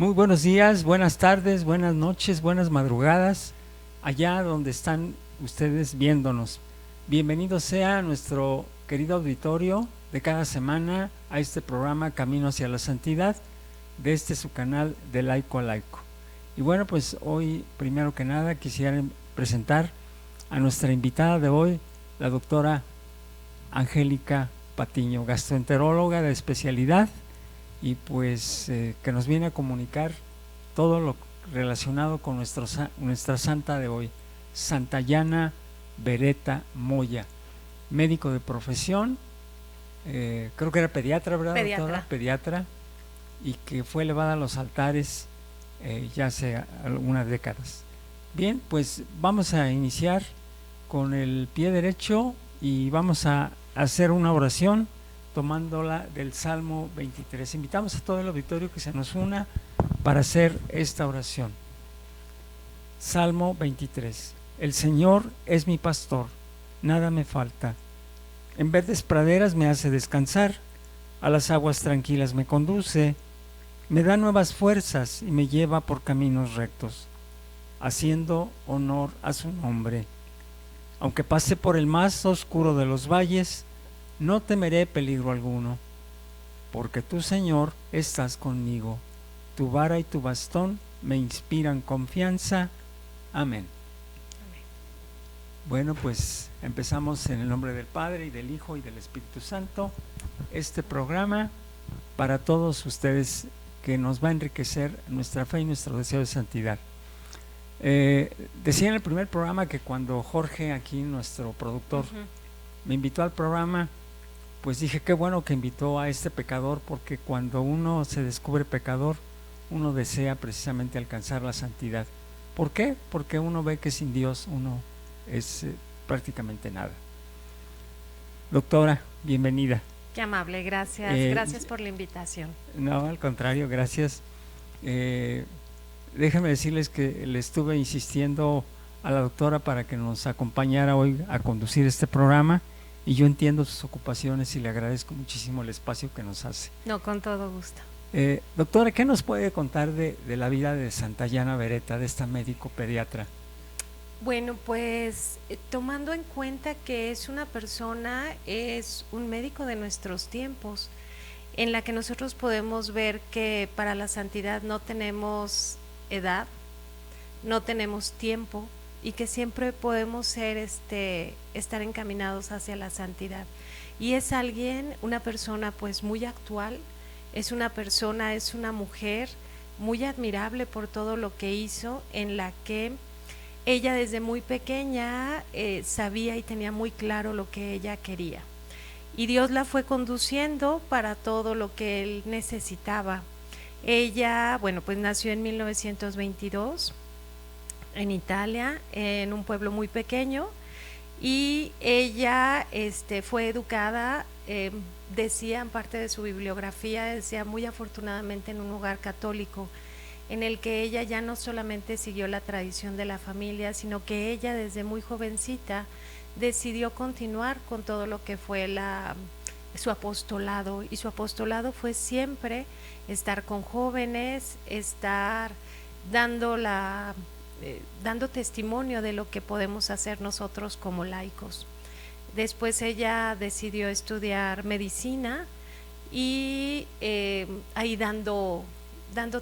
Muy buenos días, buenas tardes, buenas noches, buenas madrugadas, allá donde están ustedes viéndonos. Bienvenido sea nuestro querido auditorio de cada semana a este programa Camino hacia la Santidad de su canal de Laico a Laico. Y bueno, pues hoy, primero que nada, quisiera presentar a nuestra invitada de hoy, la doctora Angélica Patiño, gastroenteróloga de especialidad, y pues que nos viene a comunicar todo lo relacionado con nuestra santa de hoy, Santayana Beretta Moya, médico de profesión, creo que era pediatra, ¿verdad, doctora? Pediatra, y que fue elevada a los altares ya hace algunas décadas. Bien, pues vamos a iniciar con el pie derecho y vamos a hacer una oración tomándola del Salmo 23. Invitamos a todo el auditorio que se nos una para hacer esta oración. Salmo 23. El Señor es mi pastor, nada me falta. En verdes praderas me hace descansar, a las aguas tranquilas me conduce, me da nuevas fuerzas y me lleva por caminos rectos, haciendo honor a su nombre. Aunque pase por el más oscuro de los valles, no temeré peligro alguno, porque tú, Señor, estás conmigo. Tu vara y tu bastón me inspiran confianza. Amén. Bueno, pues empezamos en el nombre del Padre, y del Hijo, y del Espíritu Santo, este programa para todos ustedes, que nos va a enriquecer nuestra fe y nuestro deseo de santidad. Decía en el primer programa que cuando Jorge, aquí nuestro productor, me invitó al programa, pues dije, qué bueno que invitó a este pecador, porque cuando uno se descubre pecador, uno desea precisamente alcanzar la santidad. ¿Por qué? Porque uno ve que sin Dios uno es prácticamente nada. Doctora, bienvenida. Qué amable, gracias. Gracias por la invitación. No, al contrario, gracias. Déjenme decirles que le estuve insistiendo a la doctora para que nos acompañara hoy a conducir este programa, y yo entiendo sus ocupaciones y le agradezco muchísimo el espacio que nos hace. No, con todo gusto. Doctora, ¿qué nos puede contar de la vida de Santayana Beretta, de esta médico pediatra? Bueno, pues tomando en cuenta que es una persona, es un médico de nuestros tiempos, en la que nosotros podemos ver que para la santidad no tenemos edad, no tenemos tiempo, y que siempre podemos ser estar encaminados hacia la santidad. Y es una persona pues muy actual, es una mujer muy admirable por todo lo que hizo, en la que ella desde muy pequeña sabía y tenía muy claro lo que ella quería. Y Dios la fue conduciendo para todo lo que él necesitaba. Ella, bueno, pues nació en 1922 en Italia, en un pueblo muy pequeño, y ella fue educada, decía en parte de su bibliografía, decía muy afortunadamente en un hogar católico, en el que ella ya no solamente siguió la tradición de la familia, sino que ella desde muy jovencita decidió continuar con todo lo que fue su apostolado, y su apostolado fue siempre estar con jóvenes, estar dando testimonio de lo que podemos hacer nosotros como laicos. Después ella decidió estudiar medicina, y ahí dando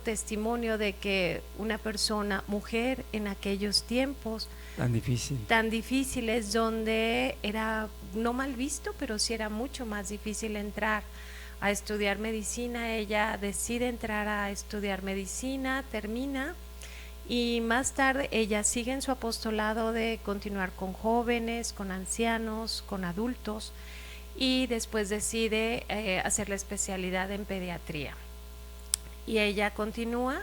testimonio de que una persona, mujer en aquellos tiempos tan difíciles, donde era no mal visto, pero sí era mucho más difícil entrar a estudiar medicina. Ella decide entrar a estudiar medicina, termina, y más tarde ella sigue en su apostolado de continuar con jóvenes, con ancianos, con adultos, y después decide hacer la especialidad en pediatría. Y ella continúa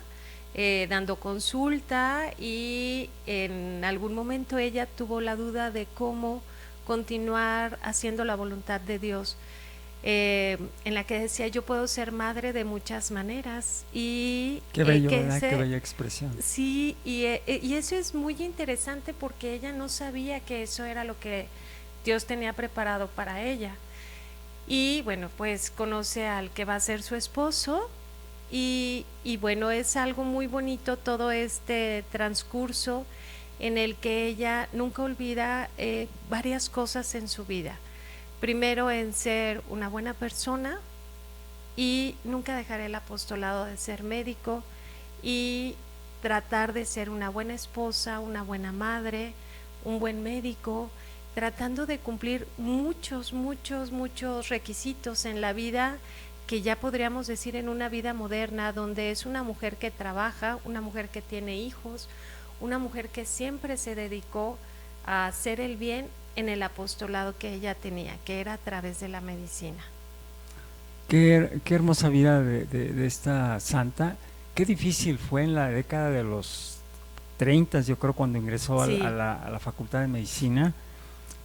dando consulta, y en algún momento ella tuvo la duda de cómo continuar haciendo la voluntad de Dios, en la que decía, yo puedo ser madre de muchas maneras. Y qué bello, ¿verdad? Qué bella expresión. Sí, y eso es muy interesante, porque ella no sabía que eso era lo que Dios tenía preparado para ella. Y bueno, pues conoce al que va a ser su esposo, Y bueno, es algo muy bonito todo este transcurso en el que ella nunca olvida varias cosas en su vida. Primero en ser una buena persona, y nunca dejaré el apostolado de ser médico y tratar de ser una buena esposa, una buena madre, un buen médico, tratando de cumplir muchos requisitos en la vida, que ya podríamos decir en una vida moderna, donde es una mujer que trabaja, una mujer que tiene hijos, una mujer que siempre se dedicó a hacer el bien en el apostolado que ella tenía, que era a través de la medicina. Qué hermosa vida de esta santa. Qué difícil fue en la década de los 30, yo creo, cuando ingresó Sí. a la Facultad de Medicina,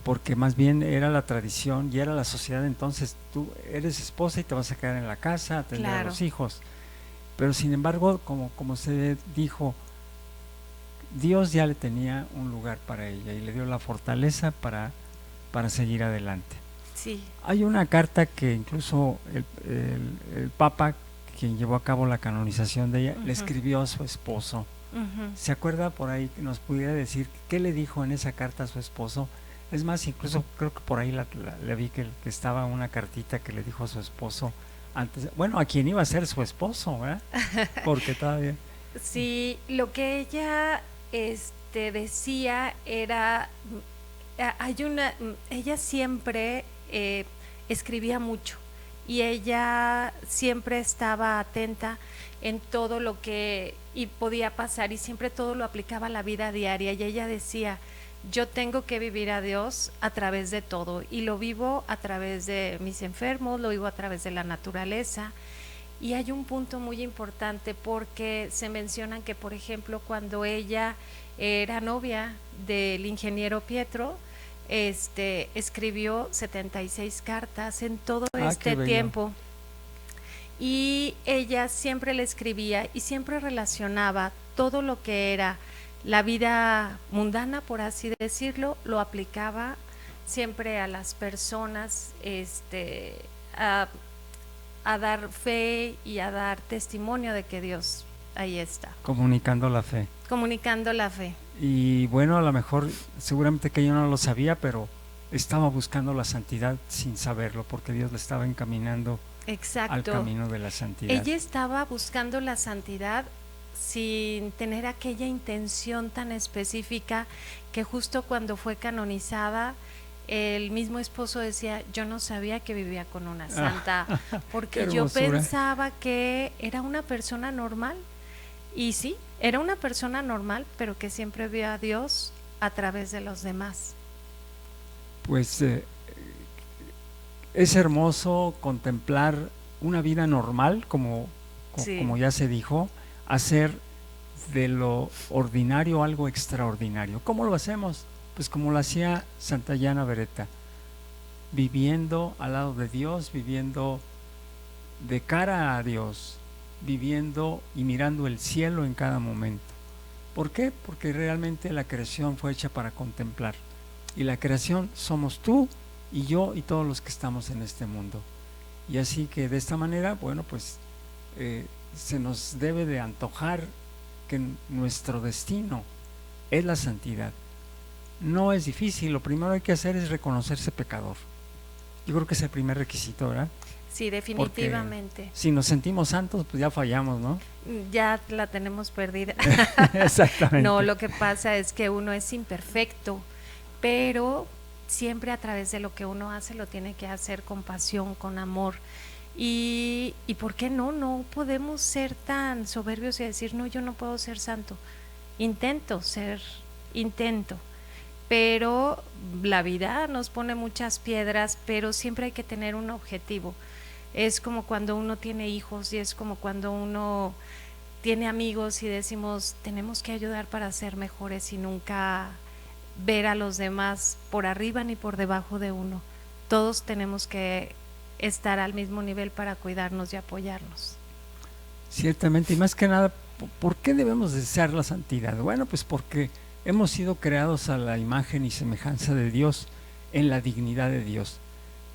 porque más bien era la tradición y era la sociedad. Entonces tú eres esposa y te vas a quedar en la casa a atender a Claro. los hijos. Pero sin embargo, como se dijo, Dios ya le tenía un lugar para ella y le dio la fortaleza para seguir adelante. Sí. Hay una carta que incluso el Papa, quien llevó a cabo la canonización de ella, le escribió a su esposo. ¿Se acuerda por ahí que nos pudiera decir qué le dijo en esa carta a su esposo? Es más, incluso creo que por ahí le vi que estaba una cartita que le dijo a su esposo antes, bueno, a quien iba a ser su esposo, ¿verdad? Porque todavía... Sí, lo que ella decía era, ella siempre escribía mucho, y ella siempre estaba atenta en todo lo que podía pasar, y siempre todo lo aplicaba a la vida diaria, y ella decía: yo tengo que vivir a Dios a través de todo, y lo vivo a través de mis enfermos, lo vivo a través de la naturaleza. Y hay un punto muy importante, porque se mencionan que, por ejemplo, cuando ella era novia del ingeniero Pietro, escribió 76 cartas en todo este tiempo, y ella siempre le escribía y siempre relacionaba todo lo que era la vida mundana, por así decirlo, lo aplicaba siempre a las personas, a dar fe y a dar testimonio de que Dios ahí está. Comunicando la fe. Comunicando la fe. Y bueno, a lo mejor, seguramente que ella no lo sabía, pero estaba buscando la santidad sin saberlo, porque Dios le estaba encaminando al camino de la santidad. Ella estaba buscando la santidad sin tener aquella intención tan específica, que justo cuando fue canonizada, el mismo esposo decía: yo no sabía que vivía con una santa, porque yo pensaba que era una persona normal. Y sí, era una persona normal, pero que siempre vio a Dios a través de los demás. Pues es hermoso contemplar una vida normal, como ya se dijo, hacer de lo ordinario algo extraordinario. ¿Cómo lo hacemos? Pues como lo hacía Santayana Beretta, viviendo al lado de Dios, viviendo de cara a Dios, viviendo y mirando el cielo en cada momento. ¿Por qué? Porque realmente la creación fue hecha para contemplar, y la creación somos tú y yo y todos los que estamos en este mundo. Y así que de esta manera, bueno, pues se nos debe de antojar que nuestro destino es la santidad. No es difícil, lo primero que hay que hacer es reconocerse pecador. Yo creo que es el primer requisito, ¿verdad? Sí, definitivamente. Porque si nos sentimos santos, pues ya fallamos, ¿no? Ya la tenemos perdida. Exactamente. No, lo que pasa es que uno es imperfecto, pero siempre a través de lo que uno hace lo tiene que hacer con pasión, con amor. Y ¿por qué no? No podemos ser tan soberbios y decir: no, yo no puedo ser santo. Intento, pero la vida nos pone muchas piedras, pero siempre hay que tener un objetivo. Es como cuando uno tiene hijos, y es como cuando uno tiene amigos y decimos: tenemos que ayudar para ser mejores, y nunca ver a los demás por arriba ni por debajo de uno. Todos tenemos que estar al mismo nivel para cuidarnos y apoyarnos. Ciertamente, y más que nada, ¿por qué debemos desear la santidad? Bueno, pues porque hemos sido creados a la imagen y semejanza de Dios, en la dignidad de Dios.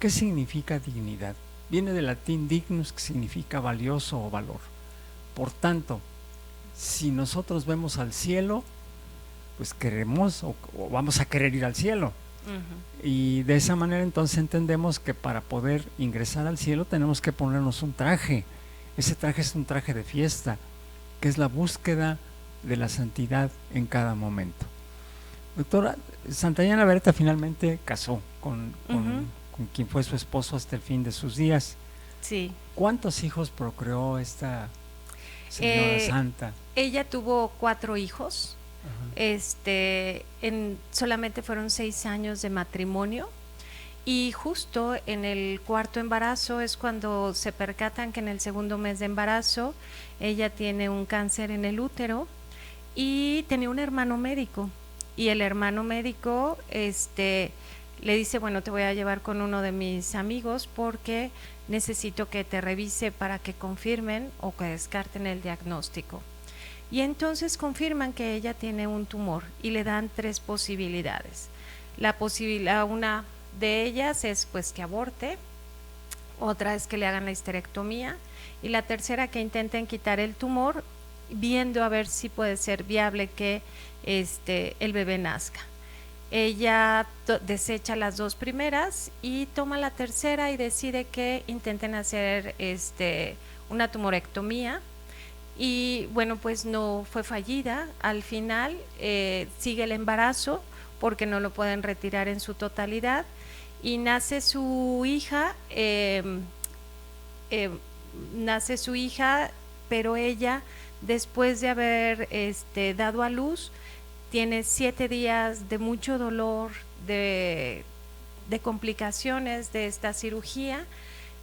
¿Qué significa dignidad? Viene del latín dignus, que significa valioso o valor. Por tanto, si nosotros vemos al cielo, pues queremos o vamos a querer ir al cielo. Y de esa manera entonces entendemos que para poder ingresar al cielo tenemos que ponernos un traje. Ese traje es un traje de fiesta, que es la búsqueda de la santidad en cada momento. Doctora, Santayana Beretta finalmente casó con quien fue su esposo hasta el fin de sus días. Sí. ¿Cuántos hijos procreó esta señora santa? Ella tuvo 4 hijos. Solamente fueron 6 años de matrimonio, y justo en el 4.º embarazo es cuando se percatan que en el 2.º mes de embarazo ella tiene un cáncer en el útero, y tenía un hermano médico, y el hermano médico le dice, bueno, te voy a llevar con uno de mis amigos porque necesito que te revise para que confirmen o que descarten el diagnóstico. Y entonces confirman que ella tiene un tumor y le dan 3 posibilidades. Una de ellas es pues que aborte, otra es que le hagan la histerectomía, y la tercera que intenten quitar el tumor, viendo a ver si puede ser viable que el bebé nazca. Ella desecha las 2 primeras y toma la tercera y decide que intenten hacer una tumorectomía. Y bueno, pues no fue fallida. Al final sigue el embarazo porque no lo pueden retirar en su totalidad, y nace su hija, pero ella, después de haber dado a luz, tiene 7 días de mucho dolor, de complicaciones de esta cirugía,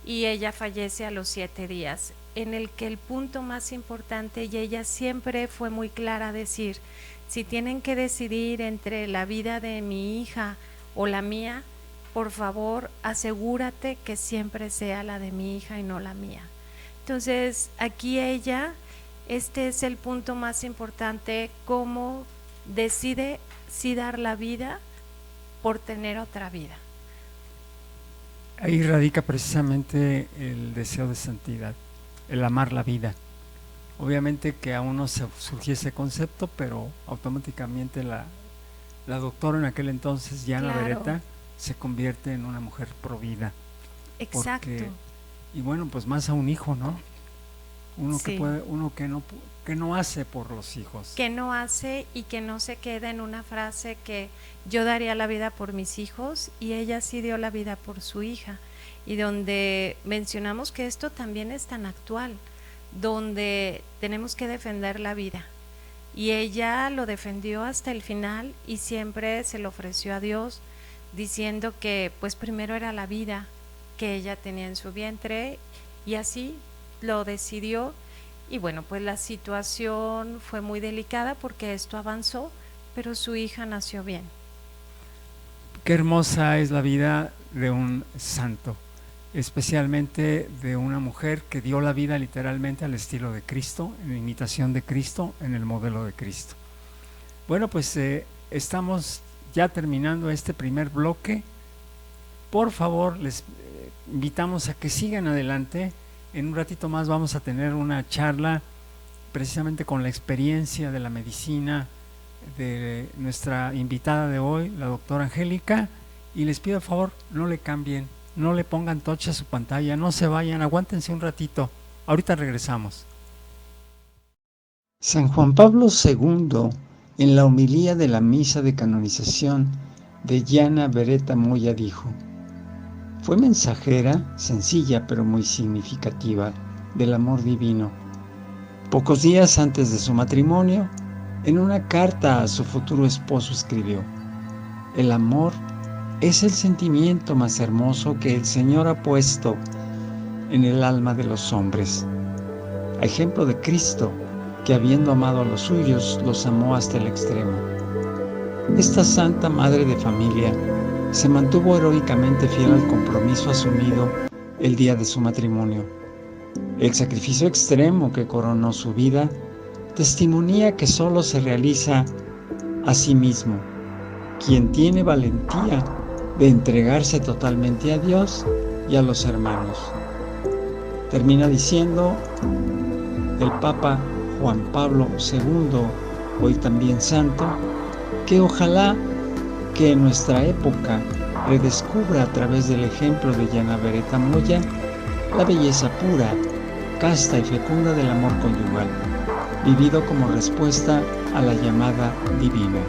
y ella fallece a los 7 días, en el que el punto más importante, y ella siempre fue muy clara a decir, si tienen que decidir entre la vida de mi hija o la mía, por favor asegúrate que siempre sea la de mi hija y no la mía. Entonces aquí ella, este es el punto más importante, cómo decide sí dar la vida por tener otra vida. Ahí radica precisamente el deseo de santidad, el amar la vida. Obviamente que aún no se surgió ese concepto, pero automáticamente la doctora en aquel entonces, Yana Beretta, se convierte en una mujer pro vida. Exacto. Y bueno, pues más a un hijo, ¿no? Uno sí. que no hace por los hijos. Que no hace y que no se queda en una frase que yo daría la vida por mis hijos, y ella sí dio la vida por su hija. Y donde mencionamos que esto también es tan actual, donde tenemos que defender la vida, y ella lo defendió hasta el final y siempre se lo ofreció a Dios, diciendo que pues primero era la vida que ella tenía en su vientre, y así lo decidió. Y bueno, pues la situación fue muy delicada porque esto avanzó, pero su hija nació bien. Qué hermosa es la vida de un santo, especialmente de una mujer que dio la vida literalmente al estilo de Cristo, en imitación de Cristo, en el modelo de Cristo. Bueno, pues estamos ya terminando este primer bloque. Por favor, les invitamos a que sigan adelante. En un ratito más vamos a tener una charla precisamente con la experiencia de la medicina de nuestra invitada de hoy, la doctora Angélica, y les pido por favor, no le cambien, no le pongan touch a su pantalla, no se vayan, aguántense un ratito, ahorita regresamos. San Juan Pablo II, en la homilía de la misa de canonización de Yana Beretta Moya, dijo: fue mensajera, sencilla pero muy significativa, del amor divino. Pocos días antes de su matrimonio, en una carta a su futuro esposo escribió: el amor es el sentimiento más hermoso que el Señor ha puesto en el alma de los hombres. A ejemplo de Cristo, que habiendo amado a los suyos, los amó hasta el extremo. Esta santa madre de familia se mantuvo heroicamente fiel al compromiso asumido el día de su matrimonio. El sacrificio extremo que coronó su vida testimonía que solo se realiza a sí mismo quien tiene valentía de entregarse totalmente a Dios y a los hermanos. Termina diciendo: el Papa Juan Pablo II, hoy también santo, que ojalá que en nuestra época redescubra a través del ejemplo de Yana Beretta Moya la belleza pura, casta y fecunda del amor conyugal, vivido como respuesta a la llamada divina.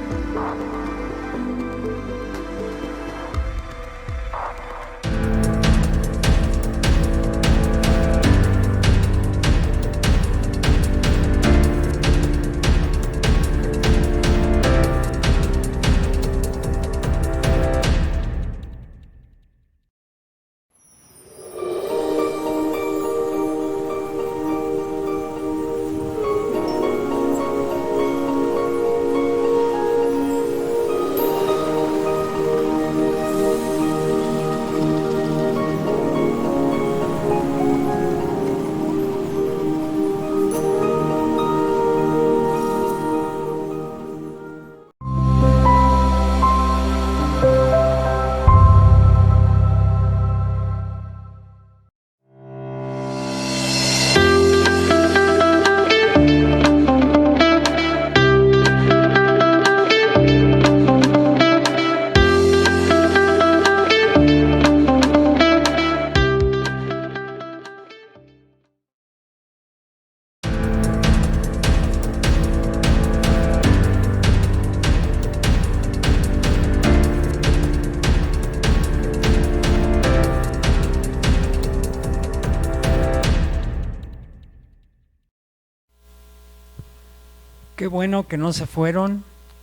Qué bueno que no se fueron,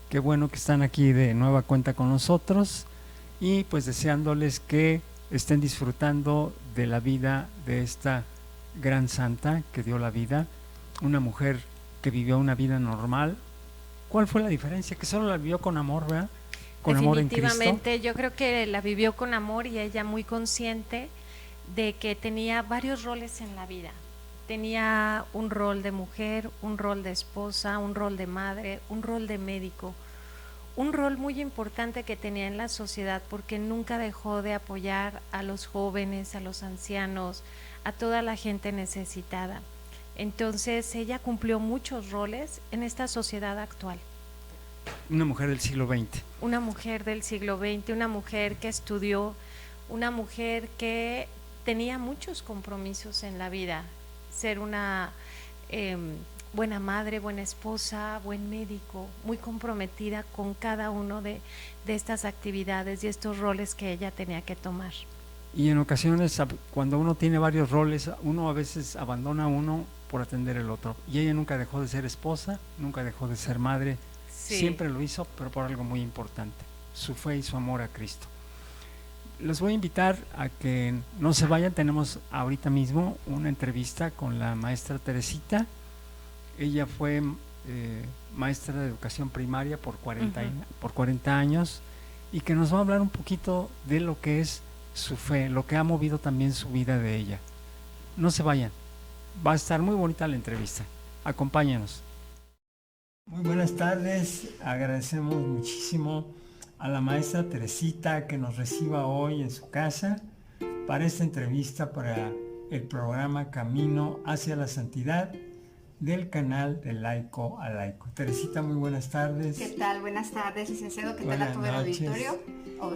qué bueno que están aquí de nueva cuenta con nosotros y pues deseándoles que estén disfrutando de la vida de esta gran santa que dio la vida, una mujer que vivió una vida normal. ¿Cuál fue la diferencia? Que solo la vivió con amor, ¿verdad? Con amor en Cristo. Definitivamente, yo creo que la vivió con amor y ella muy consciente de que tenía varios roles en la vida. Tenía un rol de mujer, un rol de esposa, un rol de madre, un rol de médico, un rol muy importante que tenía en la sociedad porque nunca dejó de apoyar a los jóvenes, a los ancianos, a toda la gente necesitada. Entonces ella cumplió muchos roles en esta sociedad actual. Una mujer del siglo XX. Una mujer del siglo XX, una mujer que estudió, una mujer que tenía muchos compromisos en la vida. Ser una buena madre, buena esposa, buen médico, muy comprometida con cada uno de estas actividades y estos roles que ella tenía que tomar. Y en ocasiones, cuando uno tiene varios roles, uno a veces abandona uno por atender el otro. Y ella nunca dejó de ser esposa, nunca dejó de ser madre, sí. Siempre lo hizo, pero por algo muy importante, su fe y su amor a Cristo. Los voy a invitar a que no se vayan, tenemos ahorita mismo una entrevista con la maestra Teresita. Ella fue maestra de educación primaria por 40 años y que nos va a hablar un poquito de lo que es su fe, lo que ha movido también su vida de ella. No se vayan, va a estar muy bonita la entrevista, acompáñanos. Muy buenas tardes, agradecemos muchísimo a la maestra Teresita que nos reciba hoy en su casa para esta entrevista para el programa Camino hacia la Santidad del canal de Laico a Laico. Teresita, muy buenas tardes. ¿Qué tal? Buenas tardes, licenciado. ¿Qué tal a todo el auditorio?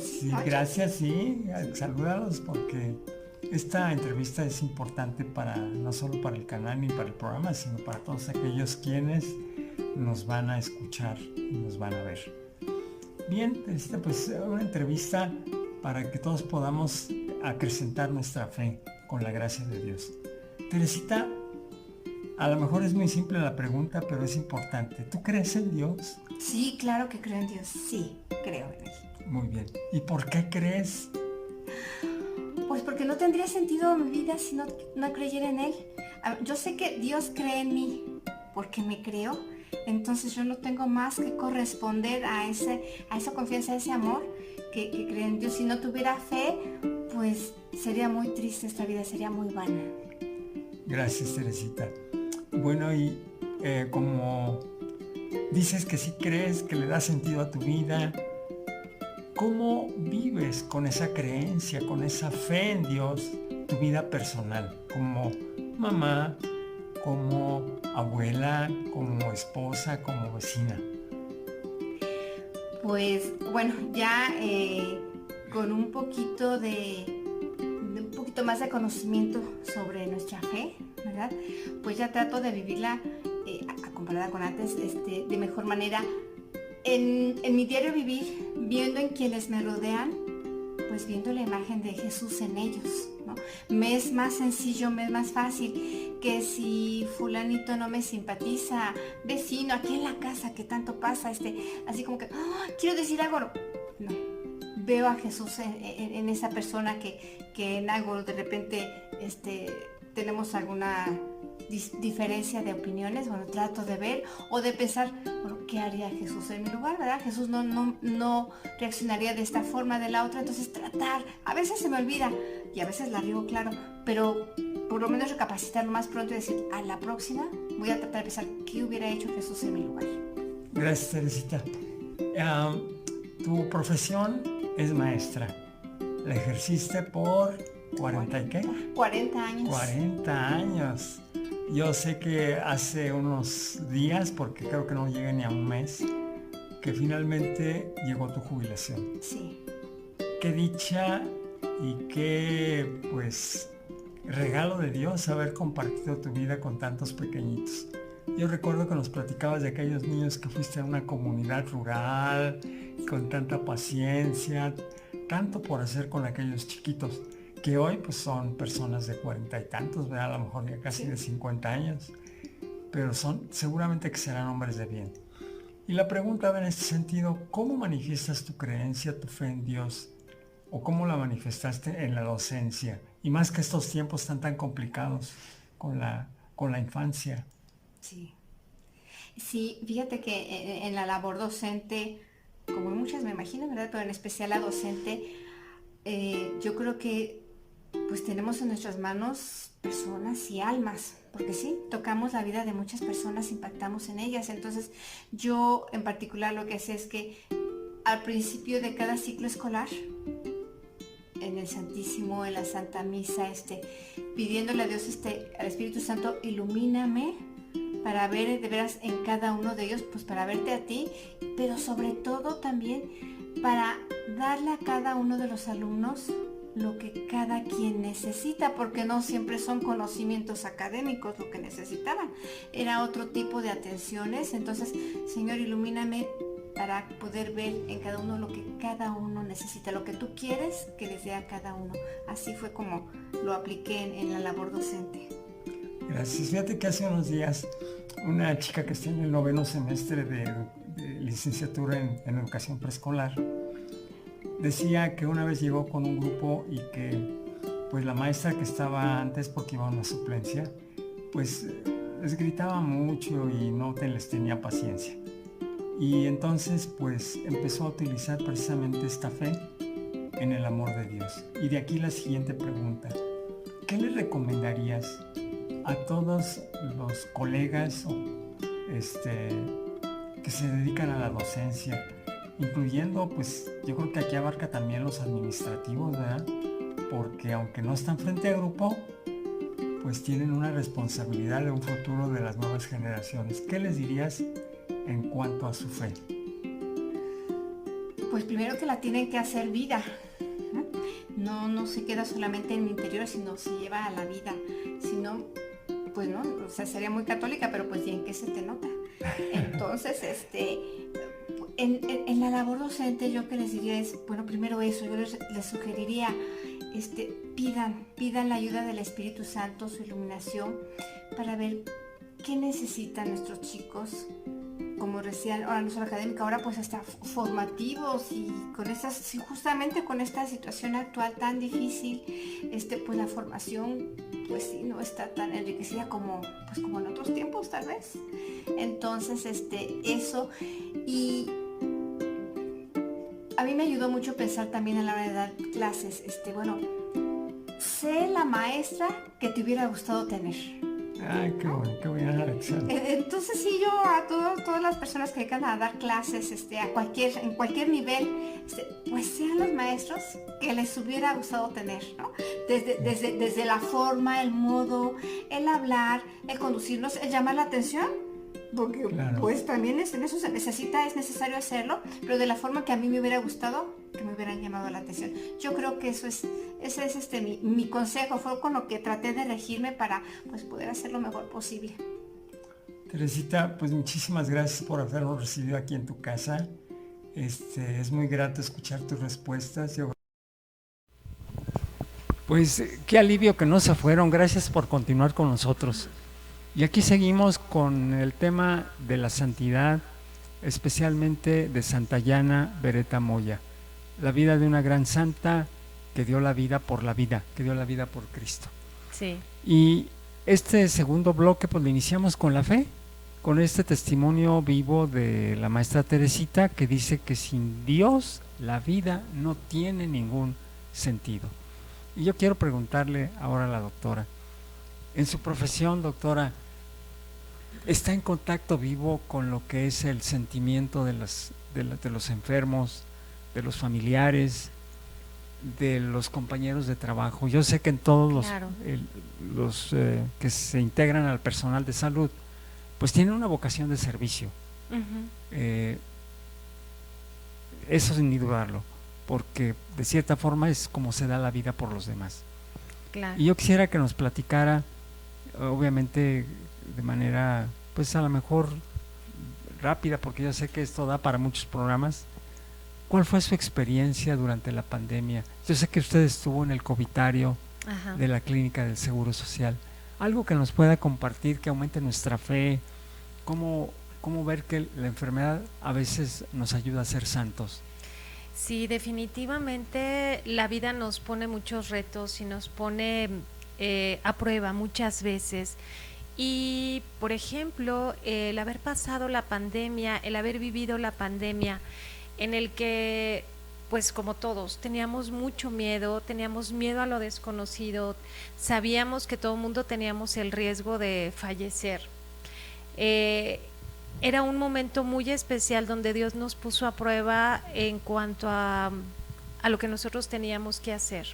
Sí, gracias, sí. Salúdalos porque esta entrevista es importante no solo para el canal ni para el programa, sino para todos aquellos quienes nos van a escuchar y nos van a ver. Bien, Teresita, pues una entrevista para que todos podamos acrecentar nuestra fe con la gracia de Dios. Teresita, a lo mejor es muy simple la pregunta, pero es importante. ¿Tú crees en Dios? Sí, claro que creo en Dios. Sí, creo en Él. Muy bien. ¿Y por qué crees? Pues porque no tendría sentido mi vida si no creyera en Él. Yo sé que Dios cree en mí porque me creó. Entonces yo no tengo más que corresponder a esa confianza, a ese amor que creo en Dios. Si no tuviera fe, pues sería muy triste, esta vida sería muy vana. Gracias, Teresita. Bueno, y como dices que sí crees, que le da sentido a tu vida, ¿cómo vives con esa creencia, con esa fe en Dios, tu vida personal? Como mamá, como abuela, como esposa, como vecina? Pues bueno, ya con un poquito más de conocimiento sobre nuestra fe, ¿verdad? Pues ya trato de vivirla comparada con antes, de mejor manera. En mi diario vivir, viendo en quienes me rodean, pues viendo la imagen de Jesús en ellos, ¿no? Me es más sencillo, me es más fácil que si fulanito no me simpatiza, vecino, aquí en la casa que tanto pasa, así como que, ¡oh, quiero decir algo! No, veo a Jesús en esa persona que en algo de repente tenemos alguna diferencia de opiniones. Bueno, trato de ver o de pensar, bueno, ¿qué haría Jesús en mi lugar, verdad? Jesús no reaccionaría de esta forma, de la otra. Entonces tratar, a veces se me olvida y a veces la riego, claro, pero por lo menos recapacitar lo más pronto y decir, a la próxima voy a tratar de pensar qué hubiera hecho Jesús en mi lugar. Gracias, Teresita. Tu profesión es maestra. La ejerciste por 40 y qué? 40 años. 40 años. Yo sé que hace unos días, porque creo que no llega ni a un mes, que finalmente llegó tu jubilación. Sí. Qué dicha y qué, pues, regalo de Dios haber compartido tu vida con tantos pequeñitos. Yo recuerdo que nos platicabas de aquellos niños que fuiste a una comunidad rural, con tanta paciencia, tanto por hacer con aquellos chiquitos, que hoy pues son personas de 40 y tantos, ¿verdad? A lo mejor ya casi de 50 años, pero seguramente que serán hombres de bien. Y la pregunta va en este sentido, ¿cómo manifiestas tu creencia, tu fe en Dios? ¿O cómo la manifestaste en la docencia? Y más que estos tiempos tan complicados con la infancia. Sí, fíjate que en la labor docente, como en muchas me imagino, ¿verdad? Pero en especial la docente, yo creo que pues tenemos en nuestras manos personas y almas, porque sí, tocamos la vida de muchas personas, impactamos en ellas. Entonces yo en particular lo que hacía es que al principio de cada ciclo escolar, en el Santísimo, en la Santa Misa, pidiéndole a Dios, al Espíritu Santo, ilumíname para ver de veras en cada uno de ellos, pues para verte a ti, pero sobre todo también para darle a cada uno de los alumnos lo que cada quien necesita, porque no siempre son conocimientos académicos lo que necesitaban, era otro tipo de atenciones. Entonces, Señor, ilumíname para poder ver en cada uno lo que cada uno necesita, lo que tú quieres que les dé a cada uno. Así fue como lo apliqué en la labor docente. Gracias. Fíjate que hace unos días una chica que está en el 9º semestre de licenciatura en educación preescolar decía que una vez llegó con un grupo y que pues la maestra que estaba antes, porque iba a una suplencia, pues les gritaba mucho y no les tenía paciencia. Y entonces pues empezó a utilizar precisamente esta fe en el amor de Dios. Y de aquí la siguiente pregunta: ¿qué le recomendarías a todos los colegas que se dedican a la docencia, incluyendo, pues yo creo que aquí abarca también los administrativos, ¿verdad? Porque aunque no están frente a grupo, pues tienen una responsabilidad de un futuro de las nuevas generaciones. ¿Qué les dirías en cuanto a su fe? Pues primero que la tienen que hacer vida. No se queda solamente en el interior, sino se lleva a la vida. Si no, pues no, o sea, sería muy católica, pero pues ¿y en qué se te nota? Entonces, en la labor docente yo que les diría es, bueno, primero eso, yo les sugeriría, pidan la ayuda del Espíritu Santo, su iluminación, para ver qué necesitan nuestros chicos, como decían, ahora no solo académica, ahora pues hasta formativos, y justamente con esta situación actual tan difícil, pues la formación pues sí no está tan enriquecida como en otros tiempos tal vez. Entonces eso, y a mí me ayudó mucho pensar también a la hora de dar clases, bueno, sé la maestra que te hubiera gustado tener. Ay, qué buena lección. Entonces sí, yo a todas las personas que llegan a dar clases, en cualquier nivel, pues sean los maestros que les hubiera gustado tener, ¿no? Desde la forma, el modo, el hablar, el conducirnos, el llamar la atención, porque Claro. pues también en eso es necesario hacerlo, pero de la forma que a mí me hubiera gustado, que me hubieran llamado la atención. Yo creo que ese es mi consejo, fue con lo que traté de regirme para pues poder hacer lo mejor posible. Teresita, pues muchísimas gracias por habernos recibido aquí en tu casa. Es muy grato escuchar tus respuestas. Pues qué alivio que no se fueron. Gracias por continuar con nosotros. Y aquí seguimos con el tema de la santidad, especialmente de Santa Yana Beretta Moya, la vida de una gran santa que dio la vida por la vida, que dio la vida por Cristo. Sí. Y este segundo bloque pues lo iniciamos con la fe, con este testimonio vivo de la maestra Teresita, que dice que sin Dios la vida no tiene ningún sentido. Y yo quiero preguntarle ahora a la doctora, en su profesión, doctora, ¿está en contacto vivo con lo que es el sentimiento de los enfermos, de los familiares, de los compañeros de trabajo? Yo sé que en todos Claro. los que se integran al personal de salud, pues tienen una vocación de servicio. Ujú. Eso sin dudarlo, porque de cierta forma es como se da la vida por los demás. Claro. Y yo quisiera que nos platicara, obviamente de manera, pues a lo mejor rápida, porque yo sé que esto da para muchos programas, ¿cuál fue su experiencia durante la pandemia? Yo sé que usted estuvo en el covitario Ajá. de la Clínica del Seguro Social. Algo que nos pueda compartir, que aumente nuestra fe, cómo ver que la enfermedad a veces nos ayuda a ser santos. Sí, definitivamente la vida nos pone muchos retos y nos pone a prueba muchas veces. Y, por ejemplo, el haber pasado la pandemia, el haber vivido la pandemia, en el que, pues como todos, teníamos mucho miedo, teníamos miedo a lo desconocido, sabíamos que todo el mundo teníamos el riesgo de fallecer. Era un momento muy especial donde Dios nos puso a prueba en cuanto a lo que nosotros teníamos que hacer.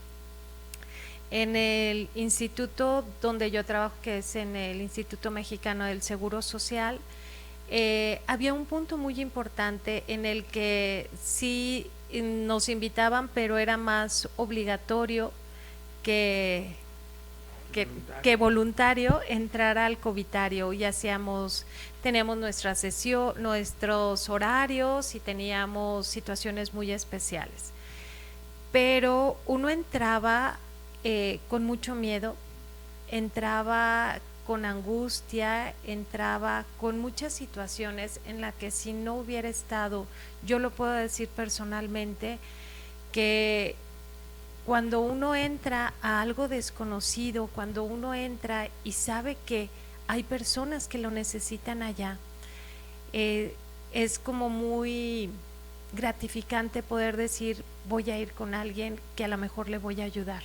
En el instituto donde yo trabajo, que es en el Instituto Mexicano del Seguro Social, había un punto muy importante en el que sí nos invitaban, pero era más obligatorio que voluntario entrar al covitario, y teníamos nuestra sesión, nuestros horarios, y teníamos situaciones muy especiales. Pero uno entraba con mucho miedo, entraba con angustia, entraba con muchas situaciones en las que si no hubiera estado, yo lo puedo decir personalmente, que cuando uno entra a algo desconocido, cuando uno entra y sabe que hay personas que lo necesitan allá, es como muy gratificante poder decir, voy a ir con alguien que a lo mejor le voy a ayudar,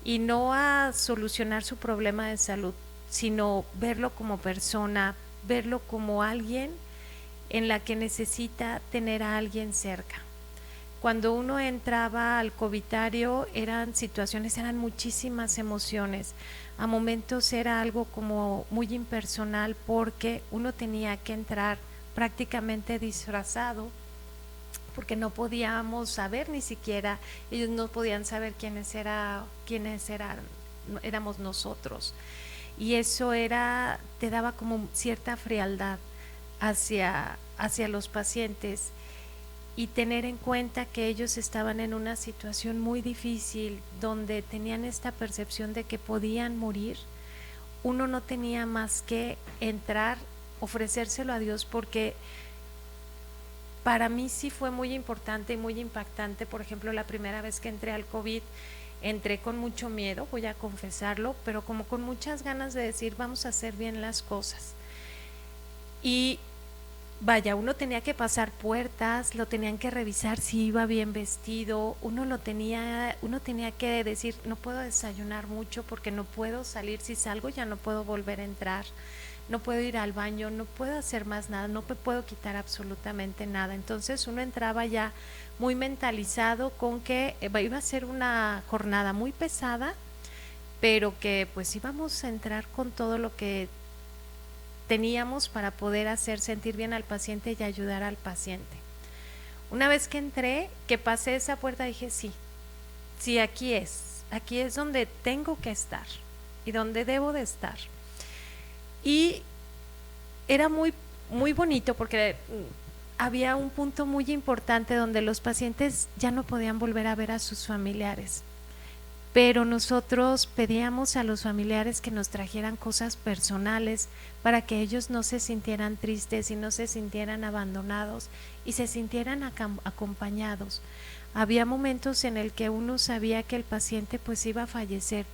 y no a solucionar su problema de salud, sino verlo como persona, verlo como alguien en la que necesita tener a alguien cerca. Cuando uno entraba al covitario eran muchísimas emociones. A momentos era algo como muy impersonal, porque uno tenía que entrar prácticamente disfrazado, porque no podíamos saber, ni siquiera ellos no podían saber quiénes éramos nosotros. Y eso te daba como cierta frialdad hacia los pacientes, y tener en cuenta que ellos estaban en una situación muy difícil, donde tenían esta percepción de que podían morir. Uno no tenía más que entrar, ofrecérselo a Dios, porque para mí sí fue muy importante y muy impactante. Por ejemplo, la primera vez que entré al COVID, entré con mucho miedo, voy a confesarlo, pero como con muchas ganas de decir, vamos a hacer bien las cosas. Y vaya, uno tenía que pasar puertas, lo tenían que revisar si iba bien vestido, uno tenía que decir, no puedo desayunar mucho porque no puedo salir, si salgo ya no puedo volver a entrar, no puedo ir al baño, no puedo hacer más nada, no me puedo quitar absolutamente nada. Entonces uno entraba ya muy mentalizado con que iba a ser una jornada muy pesada, pero que pues íbamos a entrar con todo lo que teníamos para poder hacer sentir bien al paciente y ayudar al paciente. Una vez que entré, que pasé esa puerta, dije sí, aquí es donde tengo que estar y donde debo de estar. Y era muy, muy bonito porque había un punto muy importante donde los pacientes ya no podían volver a ver a sus familiares, pero nosotros pedíamos a los familiares que nos trajeran cosas personales para que ellos no se sintieran tristes y no se sintieran abandonados y se sintieran acompañados. Había momentos en el que uno sabía que el paciente pues iba a fallecer,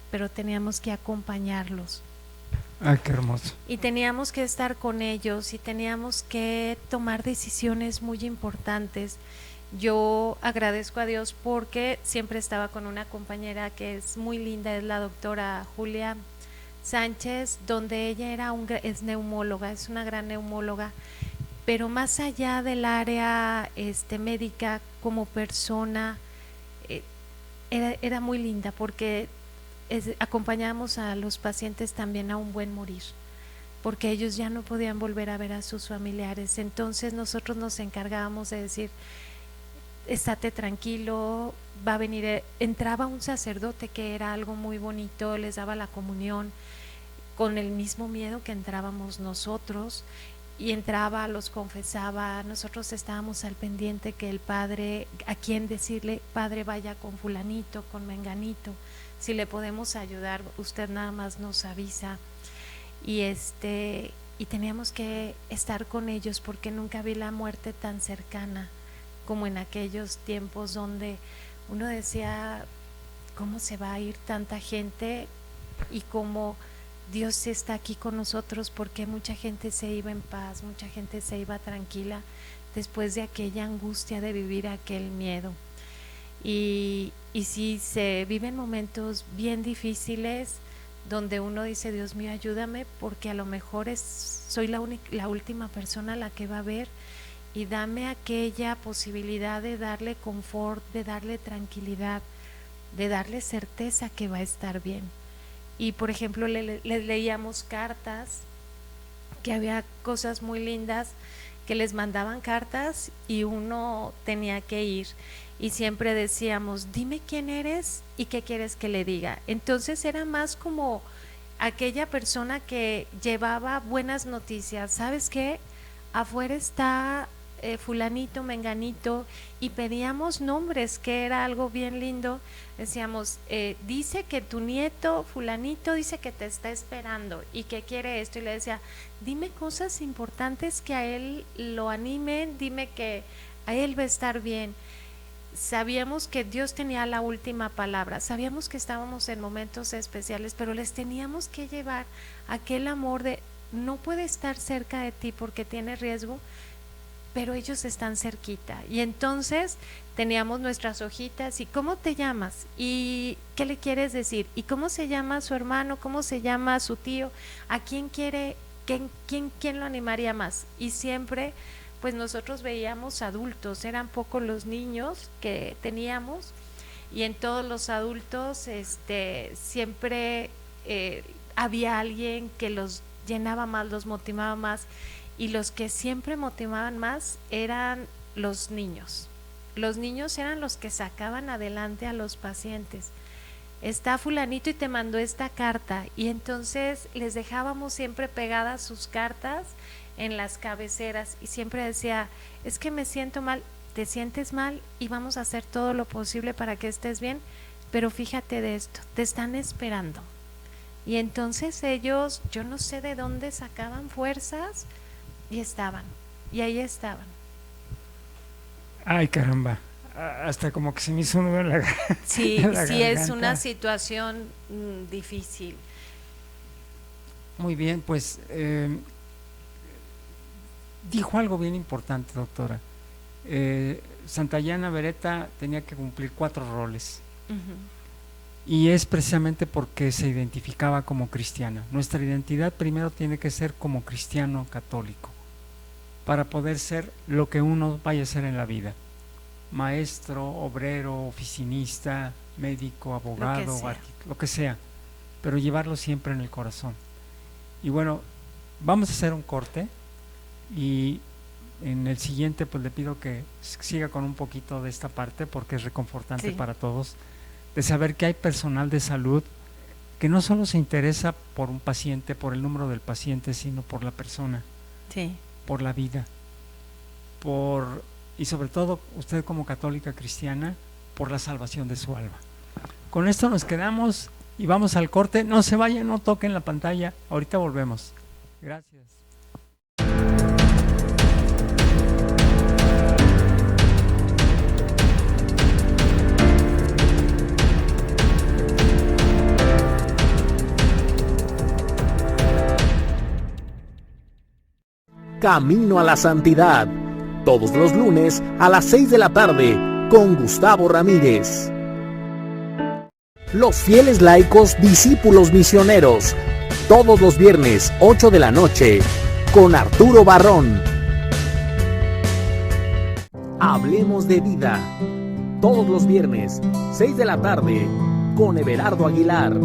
pero teníamos que acompañarlos. Ay, qué hermoso. Y teníamos que estar con ellos y teníamos que tomar decisiones muy importantes. Yo agradezco a Dios porque siempre estaba con una compañera que es muy linda, es la doctora Julia Sánchez, donde ella es neumóloga, es una gran neumóloga, pero más allá del área médica, como persona, era muy linda porque acompañábamos a los pacientes también a un buen morir, porque ellos ya no podían volver a ver a sus familiares. Entonces nosotros nos encargábamos de decir, estate tranquilo, va a venir. Entraba un sacerdote que era algo muy bonito, les daba la comunión con el mismo miedo que entrábamos nosotros, y entraba, los confesaba. Nosotros estábamos al pendiente que el padre, a quien decirle, padre, vaya con fulanito, con menganito, si le podemos ayudar, usted nada más nos avisa. Y y teníamos que estar con ellos porque nunca vi la muerte tan cercana como en aquellos tiempos donde uno decía, ¿cómo se va a ir tanta gente? Y cómo Dios está aquí con nosotros, porque mucha gente se iba en paz, mucha gente se iba tranquila después de aquella angustia de vivir aquel miedo. Y sí, se viven momentos bien difíciles donde uno dice, Dios mío, ayúdame, porque a lo mejor soy la última persona a la que va a ver, y dame aquella posibilidad de darle confort, de darle tranquilidad, de darle certeza que va a estar bien. Y por ejemplo les leíamos cartas, que había cosas muy lindas, que les mandaban cartas y uno tenía que ir, y siempre decíamos, dime quién eres y qué quieres que le diga. Entonces era más como aquella persona que llevaba buenas noticias. ¿Sabes qué? Afuera está fulanito, menganito, y pedíamos nombres, que era algo bien lindo. Decíamos, dice que tu nieto fulanito dice que te está esperando y que quiere esto, y le decía, dime cosas importantes que a él lo animen, dime que a él va a estar bien. Sabíamos que Dios tenía la última palabra, sabíamos que estábamos en momentos especiales, pero les teníamos que llevar aquel amor de, no puede estar cerca de ti porque tiene riesgo, pero ellos están cerquita. Y entonces teníamos nuestras hojitas, y ¿cómo te llamas? ¿Y qué le quieres decir? ¿Y cómo se llama su hermano? ¿Cómo se llama su tío? ¿A quién quiere? ¿Quién lo animaría más? Y siempre pues nosotros veíamos adultos, eran pocos los niños que teníamos, y en todos los adultos siempre había alguien que los llenaba más, los motivaba más, y los que siempre motivaban más eran los niños. Los niños eran los que sacaban adelante a los pacientes. Está fulanito y te mandó esta carta, y entonces les dejábamos siempre pegadas sus cartas en las cabeceras, y siempre decía, es que me siento mal. Te sientes mal y vamos a hacer todo lo posible para que estés bien, pero fíjate de esto, te están esperando. Y entonces ellos, yo no sé de dónde sacaban fuerzas, y estaban, y ahí estaban. Ay, caramba, hasta como que se me hizo un nudo en la sí, en la sí, garganta. es una situación difícil. Muy bien, pues dijo algo bien importante, doctora. Santayana Beretta tenía que cumplir 4 roles. Y es precisamente porque se identificaba como cristiana. Nuestra identidad primero tiene que ser como cristiano católico, para poder ser lo que uno vaya a ser en la vida. Maestro, obrero, oficinista, médico, abogado, lo que sea, pero llevarlo siempre en el corazón. Y bueno, vamos a hacer un corte y en el siguiente pues le pido que siga con un poquito de esta parte, porque es reconfortante para todos, de saber que hay personal de salud que no solo se interesa por un paciente, por el número del paciente, sino por la persona, por la vida, y sobre todo usted como católica cristiana, por la salvación de su alma. Con esto nos quedamos y vamos al corte. No se vayan, no toquen la pantalla, ahorita volvemos. Gracias. Camino a la Santidad, todos los lunes a las 6 de la tarde con Gustavo Ramírez. Los fieles laicos discípulos misioneros, todos los viernes 8 de la noche con Arturo Barrón. Hablemos de vida, todos los viernes 6 de la tarde con Everardo Aguilar.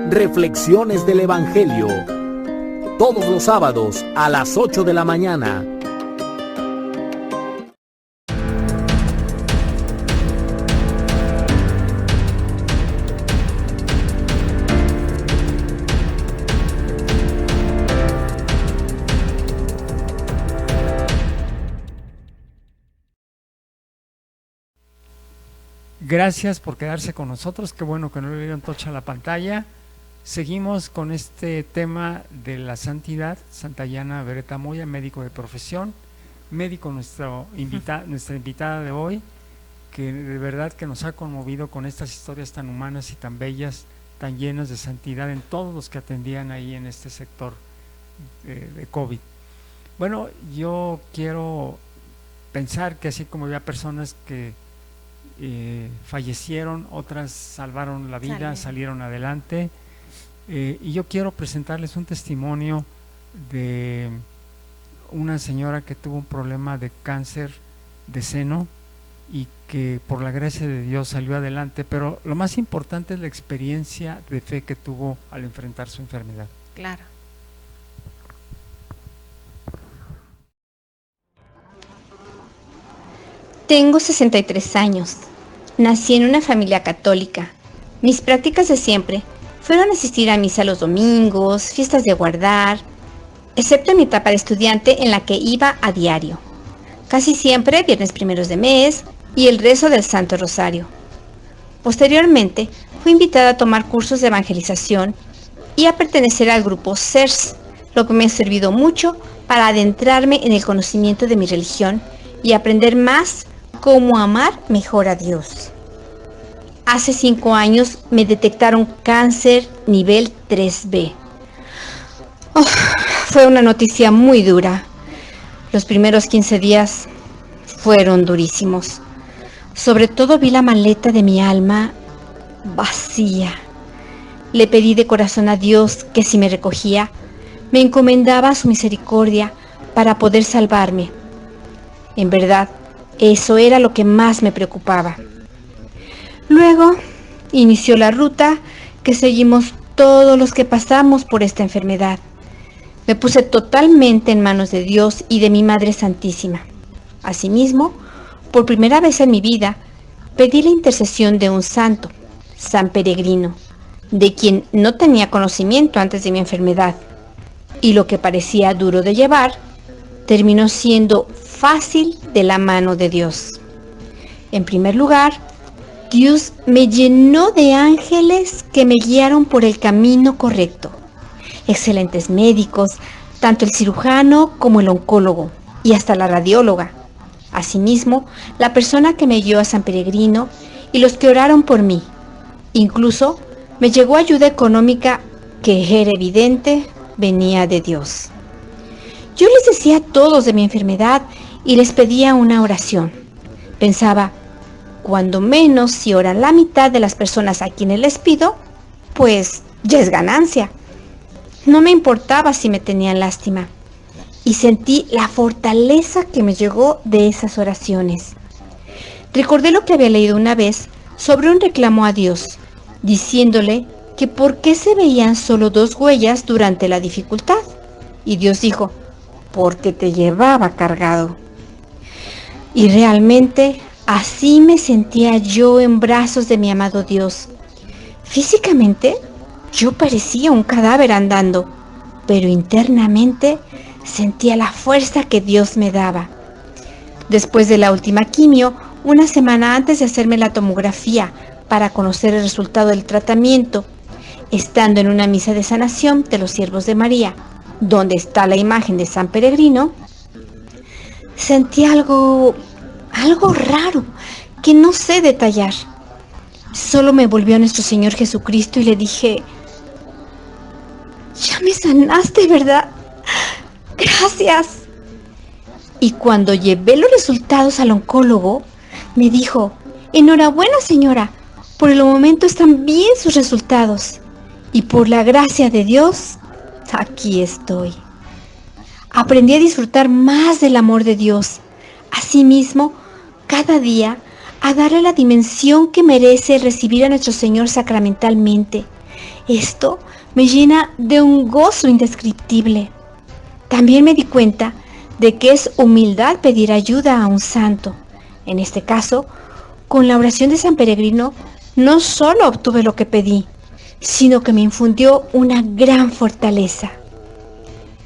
Reflexiones del Evangelio, todos los sábados a las 8 de la mañana. Gracias por quedarse con nosotros, qué bueno que no le dieron tocha a la pantalla. Seguimos con este tema de la santidad. Santayana Beretta Moya, médico de profesión, médico nuestra invitada de hoy, que de verdad que nos ha conmovido con estas historias tan humanas y tan bellas, tan llenas de santidad en todos los que atendían ahí en este sector de COVID. Bueno, yo quiero pensar que así como había personas que fallecieron, otras salvaron la vida, salieron adelante. Y yo quiero presentarles un testimonio de una señora que tuvo un problema de cáncer de seno y que por la gracia de Dios salió adelante, pero lo más importante es la experiencia de fe que tuvo al enfrentar su enfermedad. Claro. Tengo 63 años. Nací en una familia católica. Mis prácticas de siempre fueron asistir a misa los domingos, fiestas de guardar, excepto en mi etapa de estudiante en la que iba a diario. Casi siempre viernes primeros de mes y el rezo del Santo Rosario. Posteriormente, fui invitada a tomar cursos de evangelización y a pertenecer al grupo CERS, lo que me ha servido mucho para adentrarme en el conocimiento de mi religión y aprender más cómo amar mejor a Dios. Hace 5 años me detectaron cáncer nivel 3B. Fue una noticia muy dura. Los primeros 15 días fueron durísimos. Sobre todo vi la maleta de mi alma vacía. Le pedí de corazón a Dios que si me recogía, me encomendaba a su misericordia para poder salvarme. En verdad, eso era lo que más me preocupaba. Luego inició la ruta que seguimos todos los que pasamos por esta enfermedad. Me puse totalmente en manos de Dios y de mi Madre Santísima. Asimismo, por primera vez en mi vida, pedí la intercesión de un santo, San Peregrino, de quien no tenía conocimiento antes de mi enfermedad. Y lo que parecía duro de llevar, terminó siendo fácil de la mano de Dios. En primer lugar, Dios me llenó de ángeles que me guiaron por el camino correcto. Excelentes médicos, tanto el cirujano como el oncólogo y hasta la radióloga. Asimismo, la persona que me guió a San Peregrino y los que oraron por mí. Incluso me llegó ayuda económica que era evidente venía de Dios. Yo les decía a todos de mi enfermedad y les pedía una oración. Pensaba, cuando menos si oran la mitad de las personas a quienes les pido, pues ya es ganancia. No me importaba si me tenían lástima. Y sentí la fortaleza que me llegó de esas oraciones. Recordé lo que había leído una vez sobre un reclamo a Dios, diciéndole que por qué se veían solo 2 huellas durante la dificultad. Y Dios dijo, porque te llevaba cargado. Y realmente así me sentía yo en brazos de mi amado Dios. Físicamente, yo parecía un cadáver andando, pero internamente sentía la fuerza que Dios me daba. Después de la última quimio, una semana antes de hacerme la tomografía para conocer el resultado del tratamiento, estando en una misa de sanación de los Siervos de María, donde está la imagen de San Peregrino, sentí algo raro que no sé detallar. Solo me volvió a nuestro Señor Jesucristo y le dije, ya me sanaste, ¿verdad? Gracias. Y cuando llevé los resultados al oncólogo, me dijo, enhorabuena señora, por el momento están bien sus resultados. Y por la gracia de Dios, aquí estoy. Aprendí a disfrutar más del amor de Dios. Asimismo, cada día, a darle la dimensión que merece recibir a nuestro Señor sacramentalmente. Esto me llena de un gozo indescriptible. También me di cuenta de que es humildad pedir ayuda a un santo. En este caso, con la oración de San Peregrino, no solo obtuve lo que pedí, sino que me infundió una gran fortaleza.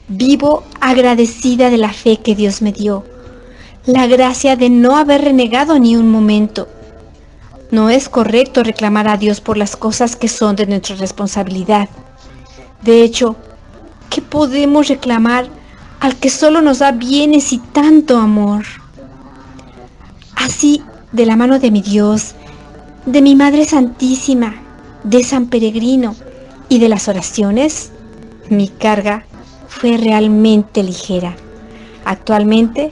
Vivo agradecida de la fe que Dios me dio, la gracia de no haber renegado ni un momento. No es correcto reclamar a Dios por las cosas que son de nuestra responsabilidad. De hecho, ¿qué podemos reclamar al que solo nos da bienes y tanto amor? Así, de la mano de mi Dios, de mi Madre Santísima, de San Peregrino y de las oraciones, mi carga fue realmente ligera. Actualmente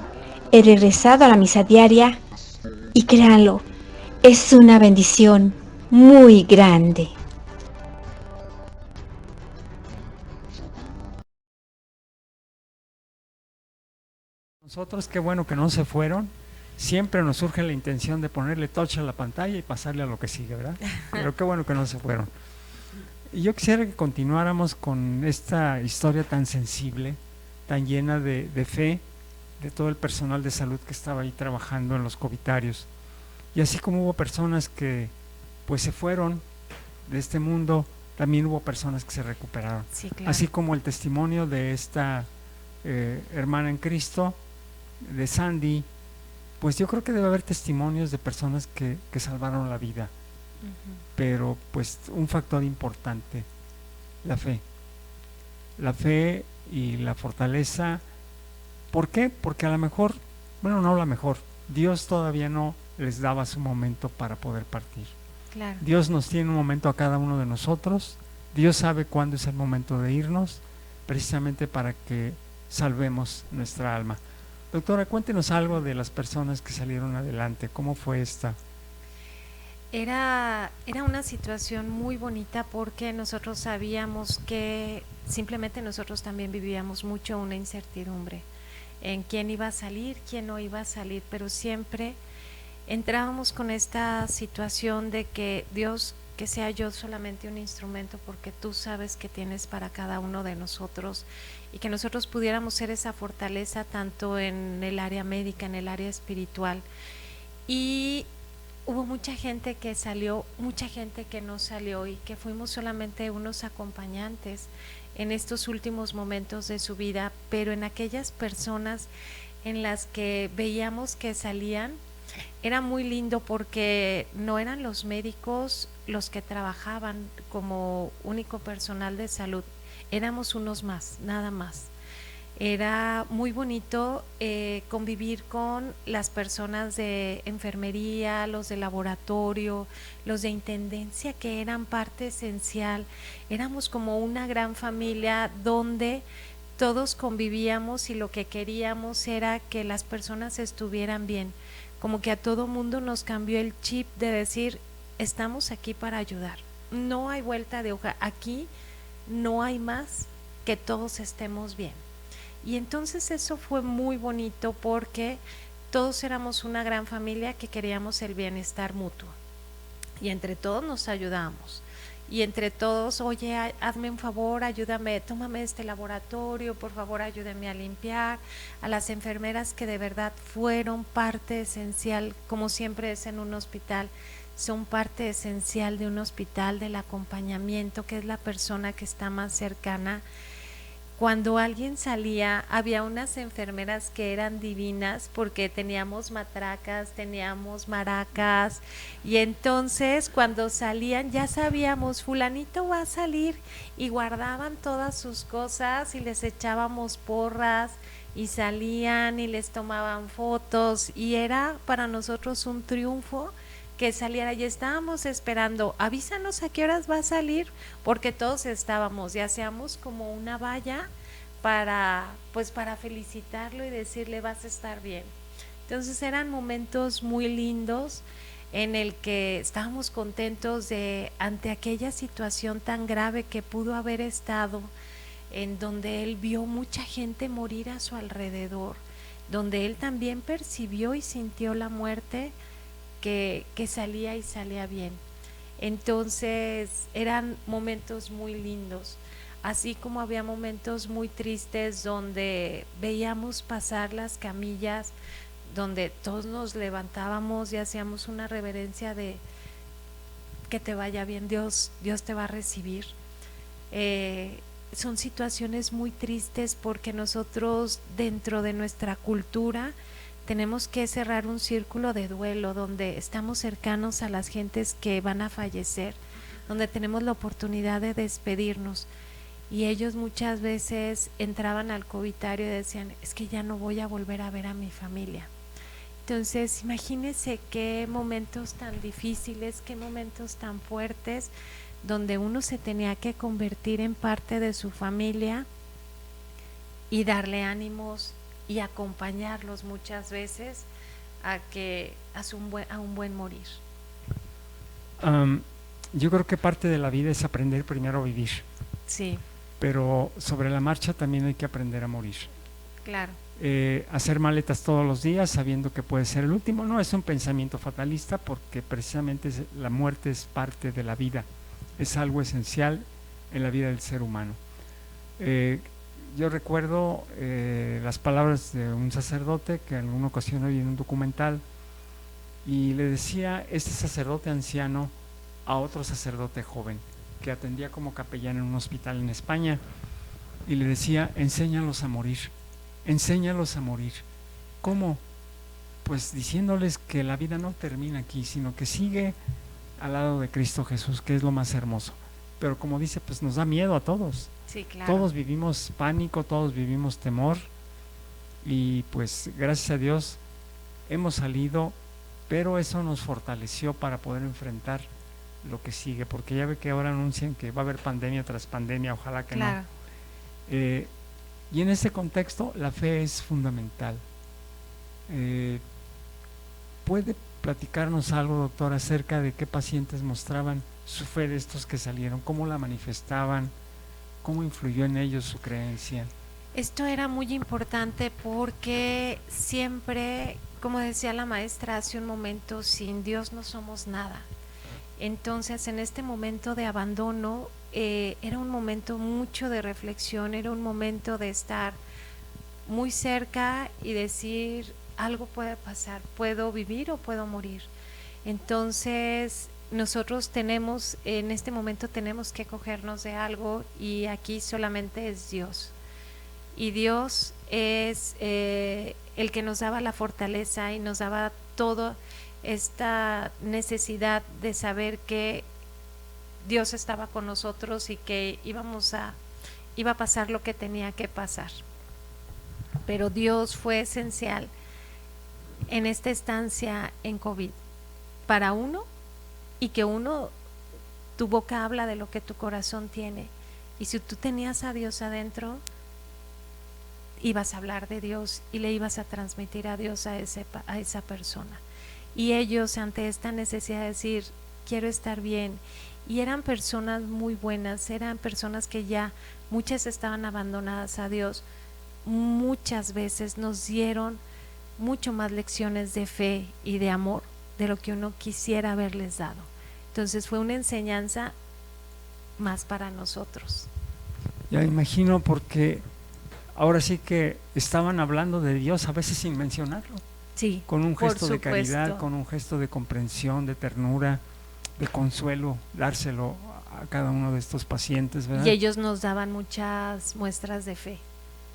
he regresado a la misa diaria y créanlo, es una bendición muy grande. Nosotros, qué bueno que no se fueron. Siempre nos surge la intención de ponerle touch a la pantalla y pasarle a lo que sigue, ¿verdad? Pero qué bueno que no se fueron. Y yo quisiera que continuáramos con esta historia tan sensible, tan llena de fe, de todo el personal de salud que estaba ahí trabajando en los covitarios. Y así como hubo personas que pues se fueron de este mundo, también hubo personas que se recuperaron. Sí, claro. Así como el testimonio de esta hermana en Cristo, de Sandy, pues yo creo que debe haber testimonios de personas que salvaron la vida. Pero pues un factor importante, la fe y la fortaleza. ¿Por qué? Porque a lo mejor, bueno, no a lo mejor, Dios todavía no les daba su momento para poder partir. Claro. Dios nos tiene un momento a cada uno de nosotros. Dios sabe cuándo es el momento de irnos, precisamente para que salvemos nuestra alma. Doctora, cuéntenos algo de las personas que salieron adelante. ¿Cómo fue esta? Era una situación muy bonita porque nosotros sabíamos que simplemente nosotros también vivíamos mucho una incertidumbre en quién iba a salir, quién no iba a salir, pero siempre entrábamos con esta situación de que Dios, que sea yo solamente un instrumento, porque tú sabes que tienes para cada uno de nosotros, y que nosotros pudiéramos ser esa fortaleza tanto en el área médica, en el área espiritual. Y hubo mucha gente que salió, mucha gente que no salió, y que fuimos solamente unos acompañantes en estos últimos momentos de su vida, pero en aquellas personas en las que veíamos que salían, era muy lindo porque no eran los médicos los que trabajaban como único personal de salud, éramos unos más, nada más. Era muy bonito convivir con las personas de enfermería, los de laboratorio, los de intendencia, que eran parte esencial. Éramos como una gran familia donde todos convivíamos y lo que queríamos era que las personas estuvieran bien. Como que a todo mundo nos cambió el chip de decir, estamos aquí para ayudar. No hay vuelta de hoja. Aquí no hay más que todos estemos bien. Y entonces eso fue muy bonito porque todos éramos una gran familia que queríamos el bienestar mutuo. Y entre todos nos ayudamos. Y entre todos, oye, hazme un favor, ayúdame, tómame este laboratorio, por favor, ayúdame a limpiar. A las enfermeras que de verdad fueron parte esencial, como siempre es en un hospital, son parte esencial de un hospital, del acompañamiento, que es la persona que está más cercana. Cuando alguien salía, había unas enfermeras que eran divinas porque teníamos matracas, teníamos maracas, y entonces cuando salían ya sabíamos, fulanito va a salir, y guardaban todas sus cosas y les echábamos porras y salían y les tomaban fotos, y era para nosotros un triunfo que saliera. Y estábamos esperando, avísanos a qué horas va a salir, porque todos estábamos y hacíamos como una valla para felicitarlo y decirle vas a estar bien. Entonces eran momentos muy lindos en el que estábamos contentos de, ante aquella situación tan grave que pudo haber estado, en donde él vio mucha gente morir a su alrededor, donde él también percibió y sintió la muerte, que salía y salía bien. Entonces eran momentos muy lindos, así como había momentos muy tristes donde veíamos pasar las camillas, donde todos nos levantábamos y hacíamos una reverencia de que te vaya bien, Dios te va a recibir. Son situaciones muy tristes porque nosotros, dentro de nuestra cultura, tenemos que cerrar un círculo de duelo donde estamos cercanos a las gentes que van a fallecer, donde tenemos la oportunidad de despedirnos, y ellos muchas veces entraban al covitario y decían, es que ya no voy a volver a ver a mi familia. Entonces imagínense qué momentos tan difíciles, qué momentos tan fuertes, donde uno se tenía que convertir en parte de su familia y darle ánimos y acompañarlos muchas veces a un buen morir. Yo creo que parte de la vida es aprender primero a vivir. Sí. Pero sobre la marcha también hay que aprender a morir. Claro. Hacer maletas todos los días sabiendo que puede ser el último no es un pensamiento fatalista, porque precisamente la muerte es parte de la vida, es algo esencial en la vida del ser humano. Yo recuerdo las palabras de un sacerdote que en alguna ocasión oí en un documental, y le decía este sacerdote anciano a otro sacerdote joven que atendía como capellán en un hospital en España, y le decía, enséñalos a morir, enséñalos a morir. ¿Cómo? Pues diciéndoles que la vida no termina aquí, sino que sigue al lado de Cristo Jesús, que es lo más hermoso. Pero como dice, pues nos da miedo a todos. Sí, claro. Todos vivimos pánico, todos vivimos temor, y pues gracias a Dios hemos salido, pero eso nos fortaleció para poder enfrentar lo que sigue, porque ya ve que ahora anuncian que va a haber pandemia tras pandemia, ojalá que claro. no. Y en ese contexto la fe es fundamental. ¿Puede platicarnos algo, doctor, acerca de qué pacientes mostraban su fe, de estos que salieron? ¿Cómo la manifestaban? ¿Cómo influyó en ellos su creencia? Esto era muy importante porque siempre, como decía la maestra hace un momento, sin Dios no somos nada. Entonces, en este momento de abandono, era un momento mucho de reflexión, era un momento de estar muy cerca y decir, algo puede pasar, puedo vivir o puedo morir. Entonces, nosotros tenemos, en este momento tenemos que cogernos de algo, y aquí solamente es Dios. Y Dios es el que nos daba la fortaleza y nos daba todo esta necesidad de saber que Dios estaba con nosotros y que iba a pasar lo que tenía que pasar. pero Dios fue esencial en esta estancia en COVID para uno, y que uno, tu boca habla de lo que tu corazón tiene, y si tú tenías a Dios adentro, ibas a hablar de Dios y le ibas a transmitir a Dios a esa persona. Y ellos, ante esta necesidad de decir quiero estar bien, y eran personas muy buenas, eran personas que ya muchas estaban abandonadas a Dios, muchas veces nos dieron mucho más lecciones de fe y de amor de lo que uno quisiera haberles dado. Entonces fue una enseñanza más para nosotros. Ya imagino, porque ahora sí que estaban hablando de Dios a veces sin mencionarlo. Sí, con un gesto por de caridad, supuesto. con un gesto de comprensión, de ternura, de consuelo, dárselo a cada uno de estos pacientes, ¿verdad? Y ellos nos daban muchas muestras de fe.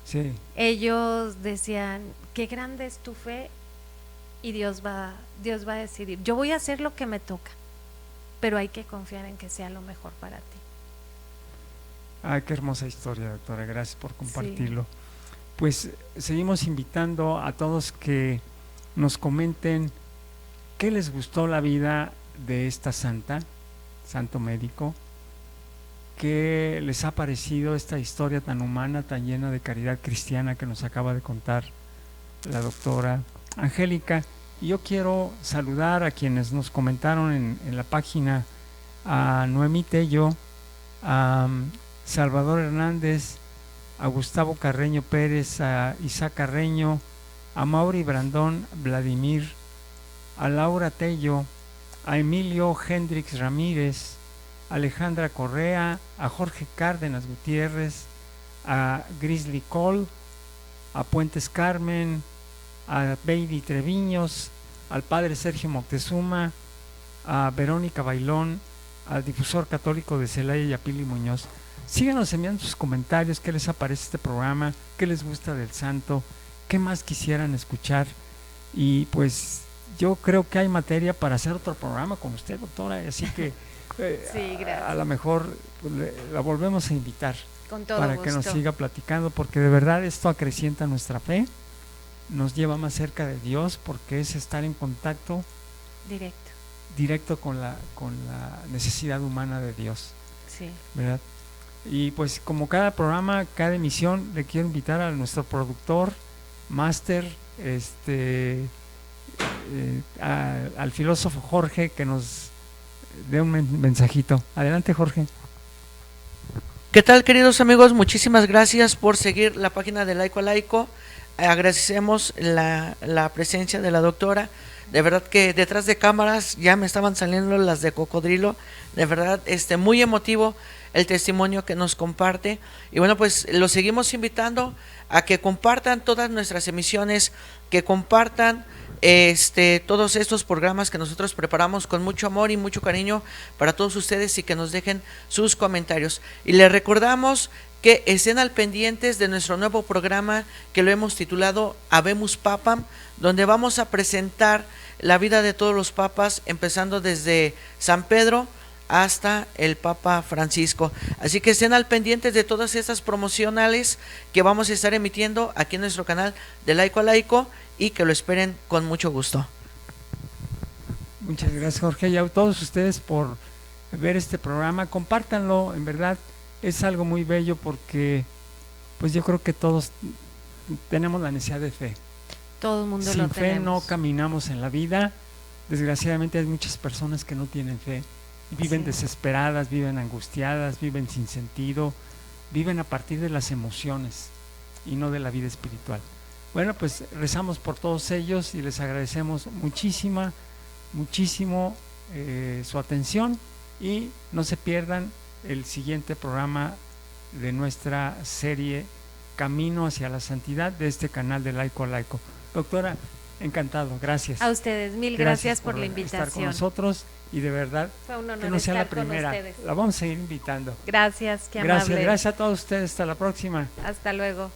Sí. Ellos decían, qué grande es tu fe, y Dios va a decidir. Yo voy a hacer lo que me toca, pero hay que confiar en que sea lo mejor para ti. Ay, qué hermosa historia, doctora, gracias por compartirlo. Sí. Pues seguimos invitando a todos que nos comenten qué les gustó la vida de esta santo médico, qué les ha parecido esta historia tan humana, tan llena de caridad cristiana que nos acaba de contar la doctora Angélica. Y yo quiero saludar a quienes nos comentaron en la página, a Noemí Tello, a Salvador Hernández, a Gustavo Carreño Pérez, a Isaac Carreño, a Mauri Brandón Vladimir, a Laura Tello, a Emilio Hendrix Ramírez, a Alejandra Correa, a Jorge Cárdenas Gutiérrez, a Grizzly Cole, a Puentes Carmen, a Baby Treviños, al padre Sergio Moctezuma, a Verónica Bailón, al difusor católico de Celaya y a Pili Muñoz. Síganos enviando sus comentarios, qué les aparece este programa, qué les gusta del santo, qué más quisieran escuchar. Y pues yo creo que hay materia para hacer otro programa con usted, doctora, así que sí, a lo mejor la volvemos a invitar con todo para gusto, que nos siga platicando, porque de verdad esto acrecienta nuestra fe, nos lleva más cerca de Dios, porque es estar en contacto directo con la necesidad humana de Dios. Sí. ¿Verdad? Y pues como cada programa, cada emisión, le quiero invitar a nuestro productor, máster, al filósofo Jorge, que nos dé un mensajito. Adelante, Jorge. ¿Qué tal, queridos amigos? Muchísimas gracias por seguir la página de Laico a Laico. Agradecemos la presencia de la doctora. De verdad que detrás de cámaras ya me estaban saliendo las de cocodrilo. De verdad, muy emotivo el testimonio que nos comparte. Y bueno, pues los seguimos invitando a que compartan todas nuestras emisiones, que compartan todos estos programas que nosotros preparamos con mucho amor y mucho cariño para todos ustedes, y que nos dejen sus comentarios. Y les recordamos que estén al pendientes de nuestro nuevo programa, que lo hemos titulado Habemus Papam, donde vamos a presentar la vida de todos los papas, empezando desde San Pedro hasta el Papa Francisco. Así que estén al pendientes de todas estas promocionales que vamos a estar emitiendo aquí en nuestro canal de Laico a Laico, y que lo esperen con mucho gusto. Muchas gracias, Jorge, y a todos ustedes por ver este programa. Compártanlo, en verdad es algo muy bello, porque pues yo creo que todos tenemos la necesidad de fe. Todo el mundo Sin lo fe tenemos. no caminamos en la vida. Desgraciadamente hay muchas personas que no tienen fe, viven desesperadas, viven angustiadas, viven sin sentido, viven a partir de las emociones y no de la vida espiritual. Bueno, pues rezamos por todos ellos y les agradecemos muchísimo su atención, y no se pierdan el siguiente programa de nuestra serie Camino hacia la Santidad, de este canal de Laico a Laico. Doctora, encantado, gracias. A ustedes, mil gracias por la invitación. Estar con nosotros, y de verdad fue un honor que no sea la estar con primera, ustedes. la vamos a seguir invitando. Gracias, qué amable. Gracias a todos ustedes, hasta la próxima. Hasta luego.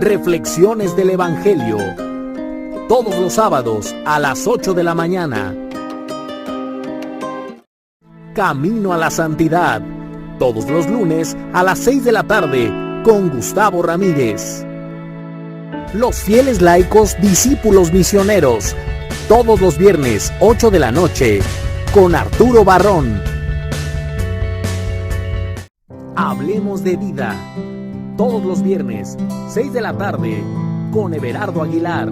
Reflexiones del Evangelio. Todos los sábados a las 8 de la mañana. Camino a la Santidad. Todos los lunes a las 6 de la tarde con Gustavo Ramírez. Los fieles laicos discípulos misioneros. Todos los viernes 8 de la noche con Arturo Barrón. Hablemos de vida. Todos los viernes 6 de la tarde con Everardo Aguilar.